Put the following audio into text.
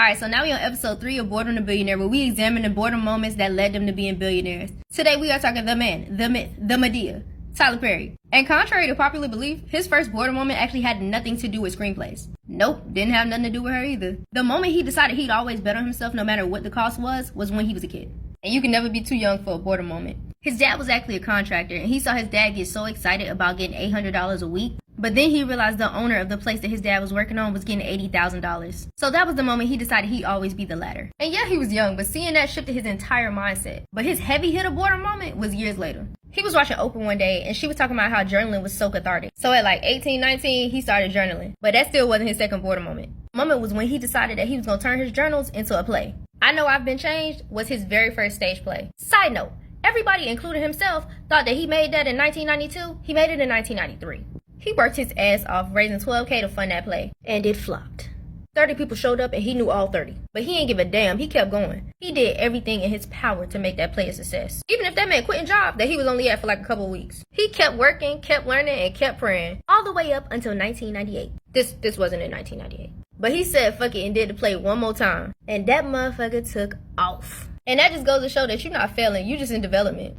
Alright, so now we're on episode 3 of Boredom the Billionaire, where we examine the boredom moments that led them to being billionaires. Today we are talking the man, the myth, the Medea, Tyler Perry. And contrary to popular belief, his first boredom moment actually had nothing to do with screenplays. Nope, didn't have nothing to do with her either. The moment he decided he'd always bet on himself no matter what the cost was when he was a kid. And you can never be too young for a boredom moment. His dad was actually a contractor, and he saw his dad get so excited about getting $800 a week. But then he realized the owner of the place that his dad was working on was getting $80,000. So that was the moment he decided he'd always be the latter. And yeah, he was young, but seeing that shifted his entire mindset. But his heavy hitter boredom moment was years later. He was watching Oprah one day, and she was talking about how journaling was so cathartic. So at like 18, 19, he started journaling. But that still wasn't his second boredom moment. The moment was when he decided that he was going to turn his journals into a play. I Know I've Been Changed was his very first stage play. Side note, everybody, including himself, thought that he made that in 1992. He made it in 1993. He worked his ass off raising $12K to fund that play, and it flopped. 30 people showed up and he knew all 30. But he ain't give a damn, he kept going. He did everything in his power to make that play a success. Even if that meant quitting job that he was only at for like a couple of weeks. He kept working, kept learning, and kept praying. All the way up until 1998. This wasn't in 1998. But he said fuck it and did the play one more time. And that motherfucker took off. And that just goes to show that you're not failing, you're just in development.